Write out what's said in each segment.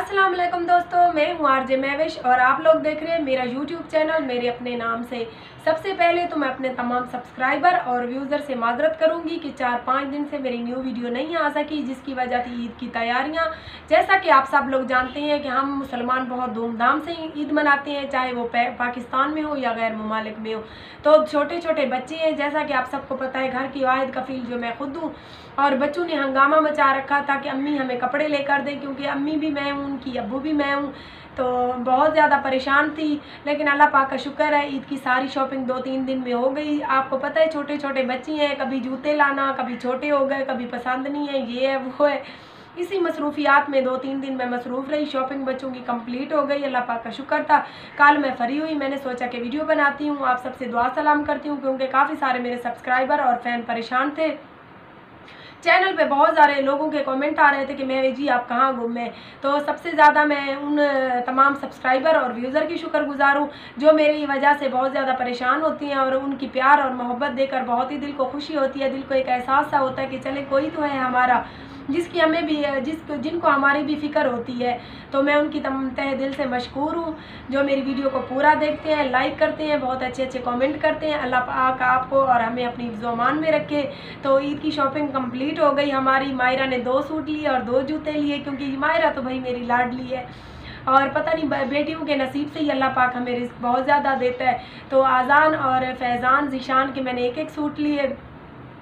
अस्सलाम वालेकुम दोस्तों, मैं हूँ आरजे महविश और आप लोग देख रहे हैं मेरा यूट्यूब चैनल मेरे अपने नाम से। सबसे पहले तो मैं अपने तमाम सब्सक्राइबर और व्यूज़र से माजरत करूँगी कि 4-5 दिन से मेरी न्यू वीडियो नहीं आ सकी, जिसकी वजह थी ईद की तैयारियाँ। जैसा कि आप सब लोग जानते हैं कि हम मुसलमान बहुत धूमधाम से ईद मनाते हैं, चाहे वो पाकिस्तान में हो या गैर ममालिक में हो। तो छोटे छोटे बच्चे हैं, जैसा कि आप सबको पता है, घर की वाहिद कफील जो मैं खुद हूँ। और बच्चों ने हंगामा मचा रखा था कि अम्मी हमें कपड़े लेकर दें, क्योंकि अम्मी भी मैं हूँ, उनकी अब्बू भी मैं हूँ। तो बहुत ज़्यादा परेशान थी, लेकिन अल्लाह पाक का शुक्र है ईद की सारी शॉपिंग 2-3 दिन में हो गई। आपको पता है छोटे छोटे बच्चे हैं, कभी जूते लाना, कभी छोटे हो गए, कभी पसंद नहीं है, ये है वो है। इसी मसरूफियात में 2-3 दिन में मसरूफ़ रही। शॉपिंग बच्चों की कंप्लीट हो गई, अल्लाह पाक का शुक्र था। कल मैं फ्री हुई, मैंने सोचा कि वीडियो बनाती हूँ, आप सबसे दुआ सलाम करती हूँ, क्योंकि काफ़ी सारे मेरे सब्सक्राइबर और फ़ैन परेशान थे। चैनल पे बहुत सारे लोगों के कमेंट आ रहे थे कि मैं जी आप कहाँ घूमे। तो सबसे ज़्यादा मैं उन तमाम सब्सक्राइबर और व्यूज़र की शुक्रगुजार हूँ जो मेरी वजह से बहुत ज़्यादा परेशान होती हैं, और उनकी प्यार और मोहब्बत देकर बहुत ही दिल को खुशी होती है, दिल को एक एहसास सा होता है कि चले कोई तो है हमारा जिसकी हमें भी जिनको हमारी भी फ़िक्र होती है। तो मैं उनकी तहे दिल से मशकूर हूँ जो मेरी वीडियो को पूरा देखते हैं, लाइक करते हैं, बहुत अच्छे अच्छे कमेंट करते हैं। अल्लाह पाक आपको और हमें अपनी हिफ्ज़-ओ-अमान में रखे। तो ईद की शॉपिंग कंप्लीट हो गई हमारी। मायरा ने 2 सूट लिए और 2 जूते लिए, क्योंकि मायरा तो भाई मेरी लाडली है, और पता नहीं बेटियों के नसीब से ही अल्लाह पाक हमें रिस्क बहुत ज़्यादा देता है। तो आज़ान और फैज़ान ज़ीशान के मैंने 1-1 सूट लिए,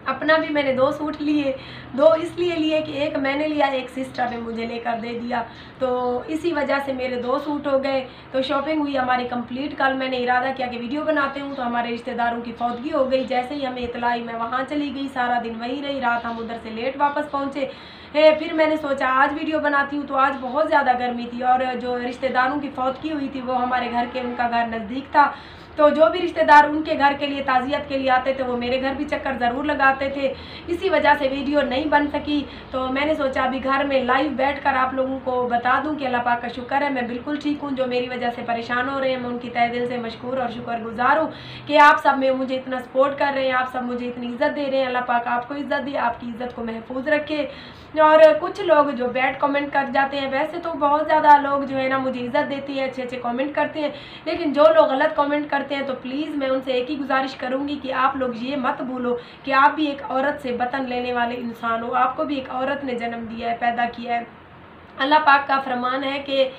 अपना भी मैंने 2 सूट लिए। 2 इसलिए लिए कि एक मैंने लिया, एक सिस्टर ने मुझे लेकर दे दिया, तो इसी वजह से मेरे 2 सूट हो गए। तो शॉपिंग हुई हमारी कंप्लीट। कल मैंने इरादा किया कि वीडियो बनाते हूँ, तो हमारे रिश्तेदारों की फौतगी हो गई। जैसे ही हमें इतला आई मैं वहाँ चली गई, सारा दिन वहीं रही, रात हम उधर से लेट वापस पहुँचे। फिर मैंने सोचा आज वीडियो बनाती हूँ, तो आज बहुत ज़्यादा गर्मी थी, और जो रिश्तेदारों की फौतगी हुई थी वो हमारे घर के, उनका घर नज़दीक था। तो जो भी रिश्तेदार उनके घर के लिए ताज़ियत के लिए आते थे वो मेरे घर भी चक्कर ज़रूर लगाते थे। इसी वजह से वीडियो नहीं बन सकी। तो मैंने सोचा अभी घर में लाइव बैठकर आप लोगों को बता दूं कि अल्लाह पाक का शुक्र है मैं बिल्कुल ठीक हूं। जो मेरी वजह से परेशान हो रहे हैं मैं उनकी तहे दिल से मशकूर और शुक्रगुजार हूँ कि आप सब में मुझे इतना सपोर्ट कर रहे हैं, आप सब मुझे इतनी इज़्ज़त दे रहे हैं। अल्लाह पाक आपको इज़्ज़त दे, आपकी इज़्ज़त को महफूज रखे। और कुछ लोग जो बैड कमेंट कर जाते हैं, वैसे तो बहुत ज़्यादा लोग जो है ना मुझे इज़्ज़त देती है, अच्छे अच्छे कमेंट करते हैं, लेकिन जो लोग गलत कमेंट करते हैं तो प्लीज़ मैं उनसे एक ही गुजारिश करूँगी कि आप लोग ये मत भूलो कि आप भी एक औरत से बतन लेने वाले इंसान हो। आपको भी एक औरत ने जन्म दिया है, पैदा किया है। अल्लाह पाक का फरमान है कि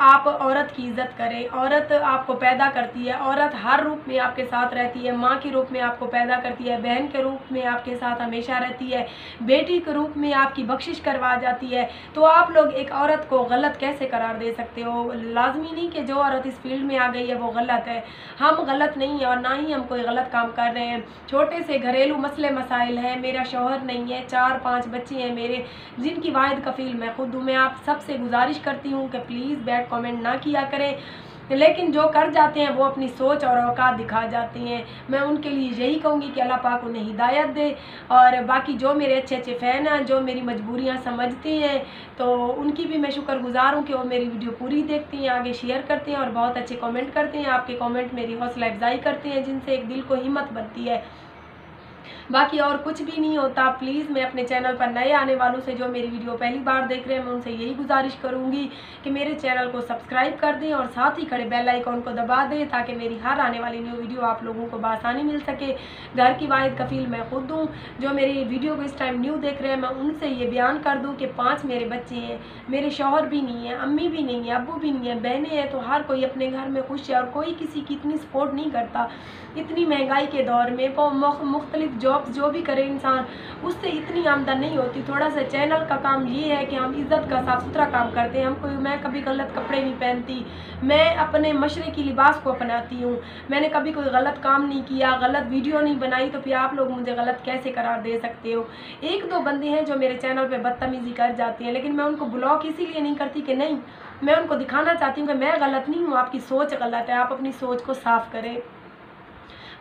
आप औरत की इज़्ज़त करें। औरत आपको पैदा करती है, औरत हर रूप में आपके साथ रहती है। माँ के रूप में आपको पैदा करती है, बहन के रूप में आपके साथ हमेशा रहती है, बेटी के रूप में आपकी बख्शिश करवा जाती है। तो आप लोग एक औरत को गलत कैसे करार दे सकते हो? लाजमी नहीं कि जो औरत इस फील्ड में आ गई है वो गलत है। हम गलत नहीं है और ना ही हम कोई गलत काम कर रहे हैं। छोटे से घरेलू मसले मसाइल हैं, मेरा शौहर नहीं है, 4-5 बच्चे हैं मेरे, जिनकी वाहिद कफील मैं खुद हूँ। मैं आप सबसे गुजारिश करती हूँ कि प्लीज़ बैड कमेंट ना किया करें, लेकिन जो कर जाते हैं वो अपनी सोच और औकात दिखा जाते हैं। मैं उनके लिए यही कहूँगी कि अल्लाह पाक उन्हें हिदायत दे। और बाकी जो मेरे अच्छे अच्छे फ़ैन हैं, जो मेरी मजबूरियाँ समझते हैं, तो उनकी भी मैं शुक्रगुजार हूँ कि वो मेरी वीडियो पूरी देखते हैं, आगे शेयर करते हैं और बहुत अच्छे कमेंट करते हैं। आपके कमेंट मेरी हौसला अफजाई करते हैं, जिनसे एक दिल को हिम्मत बनती है। बाकी और कुछ भी नहीं होता। प्लीज़ मैं अपने चैनल पर नए आने वालों से, जो मेरी वीडियो पहली बार देख रहे हैं, मैं उनसे यही गुजारिश करूंगी कि मेरे चैनल को सब्सक्राइब कर दें और साथ ही खड़े बेल आइकॉन को दबा दें, ताकि मेरी हर आने वाली न्यू वीडियो आप लोगों को बआसानी मिल सके। घर की वाहिद कफील मैं खुद हूँ। जो मेरी वीडियो को इस टाइम न्यू देख रहे हैं, मैं उनसे ये बयान कर दूँ कि 5 मेरे बच्चे हैं, मेरे शौहर भी नहीं है, अम्मी भी नहीं है, अब्बू भी नहीं है, बहनें हैं। तो हर कोई अपने घर में खुश है और कोई किसी की इतनी सपोर्ट नहीं करता। इतनी महंगाई के दौर में मुख्तलिफ जॉब्स जो भी करे इंसान, उससे इतनी आमदन नहीं होती। थोड़ा सा चैनल का काम ये है कि हम इज़्ज़त का साफ़ सुथरा काम करते हैं। मैं कभी गलत कपड़े नहीं पहनती, मैं अपने मशरक़ी लिबास को अपनाती हूँ। मैंने कभी कोई गलत काम नहीं किया, गलत वीडियो नहीं बनाई, तो फिर आप लोग मुझे गलत कैसे करार दे सकते हो? 1-2 बंदे हैं जो मेरे चैनल पर बदतमीज़ी कर जाते हैं, लेकिन मैं उनको ब्लॉक इसीलिए नहीं करती कि नहीं, मैं उनको दिखाना चाहती हूँ कि मैं गलत नहीं हूँ, आपकी सोच गलत है, आप अपनी सोच को साफ़ करें।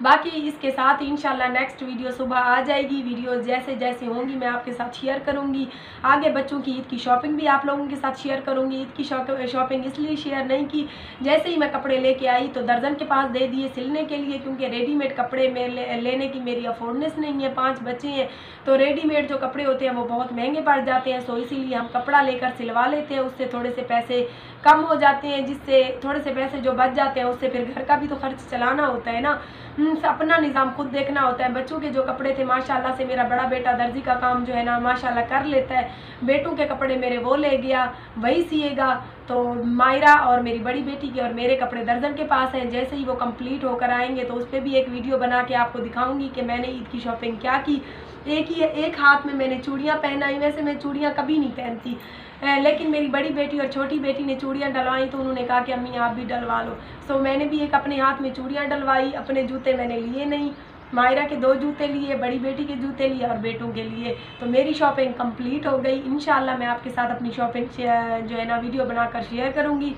बाकी इसके साथ इंशाल्लाह नेक्स्ट वीडियो सुबह आ जाएगी। वीडियो जैसे जैसे होंगी मैं आपके साथ शेयर करूँगी। आगे बच्चों की ईद की शॉपिंग भी आप लोगों के साथ शेयर करूँगी। ईद की शॉपिंग इसलिए शेयर नहीं की, जैसे ही मैं कपड़े लेके आई तो दर्जन के पास दे दिए सिलने के लिए, क्योंकि रेडीमेड कपड़े में लेने की मेरी अफोर्डनेस नहीं है। 5 बच्चे हैं तो रेडीमेड जो कपड़े होते हैं वो बहुत महंगे पड़ जाते हैं। सो इसीलिए हम कपड़ा लेकर सिलवा लेते हैं, उससे थोड़े से पैसे कम हो जाते हैं, जिससे थोड़े से पैसे जो बच जाते हैं उससे फिर घर का भी तो खर्च चलाना होता है ना, अपना निज़ाम खुद देखना होता है। बच्चों के जो कपड़े थे माशाल्लाह से मेरा बड़ा बेटा दर्जी का काम जो है ना माशाल्लाह कर लेता है। बेटों के कपड़े मेरे वो ले गया, वही सिएगा। तो मायरा और मेरी बड़ी बेटी के और मेरे कपड़े दर्जन के पास हैं। जैसे ही वो कंप्लीट होकर आएंगे तो उस पर भी एक वीडियो बना के आपको दिखाऊंगी कि मैंने ईद की शॉपिंग क्या की। एक हाथ में मैंने चूड़ियाँ पहनाई। वैसे मैं चूड़ियाँ कभी नहीं पहनती, लेकिन मेरी बड़ी बेटी और छोटी बेटी ने चूड़ियाँ डलवाई तो उन्होंने कहा कि अम्मी आप भी डलवा लो। सो मैंने भी एक अपने हाथ में चूड़ियाँ डलवाई। अपने जूते मैंने लिए नहीं, मायरा के 2 जूते लिए, बड़ी बेटी के जूते लिए और बेटों के लिए। तो मेरी शॉपिंग कंप्लीट हो गई। इंशाल्लाह मैं आपके साथ अपनी शॉपिंग जो है ना वीडियो बनाकर शेयर करूँगी।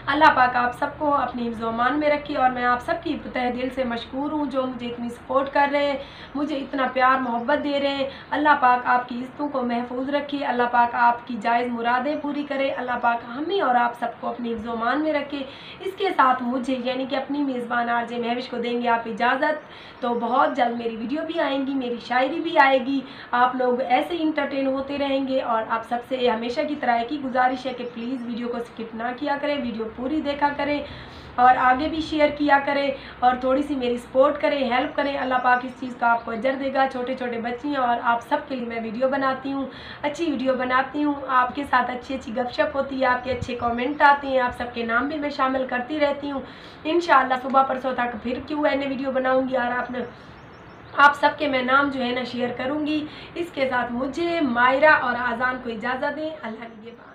अल्लाह पाक आप सबको अपनी हिफ्ज़-ओ-अमान में रखी और मैं आप सबकी तहे दिल से मशकूर हूँ जो मुझे इतनी सपोर्ट कर रहे हैं, मुझे इतना प्यार मोहब्बत दे रहे हैं। अल्लाह पाक आपकी इज़्ज़तों को महफूज रखे, अल्लाह पाक आपकी जायज़ मुरादें पूरी करे, अल्लाह पाक हमें और आप सबको अपनी हिफ्ज़-ओ-अमान में रखे। इसके साथ मुझे यानी कि अपनी मेज़बान आरजे महविश को देंगे आप इजाज़त। तो बहुत जल्द मेरी वीडियो भी आएंगी, मेरी शायरी भी आएगी। आप लोग ऐसे इंटरटेन होते रहेंगे और आप सबसे हमेशा की तरह की गुजारिश है कि प्लीज़ वीडियो को स्किप ना किया करें, वीडियो पूरी देखा करें और आगे भी शेयर किया करें और थोड़ी सी मेरी सपोर्ट करें, हेल्प करें। अल्लाह पाक इस चीज़ का आपको अजर देगा। छोटे छोटे बच्चे हैं और आप सब के लिए मैं वीडियो बनाती हूँ, अच्छी वीडियो बनाती हूँ, आपके साथ अच्छी अच्छी गपशप होती है, आपके अच्छे कमेंट आते हैं, आप सबके नाम भी मैं शामिल करती रहती हूँ। इंशाअल्लाह सुबह परसों तक फिर Q&A वीडियो बनाऊँगी और आप सबके मैं नाम जो है ना शेयर करूँगी। इसके साथ मुझे मायरा और आज़ान को इजाज़त दें। अल्लाह निगहबान।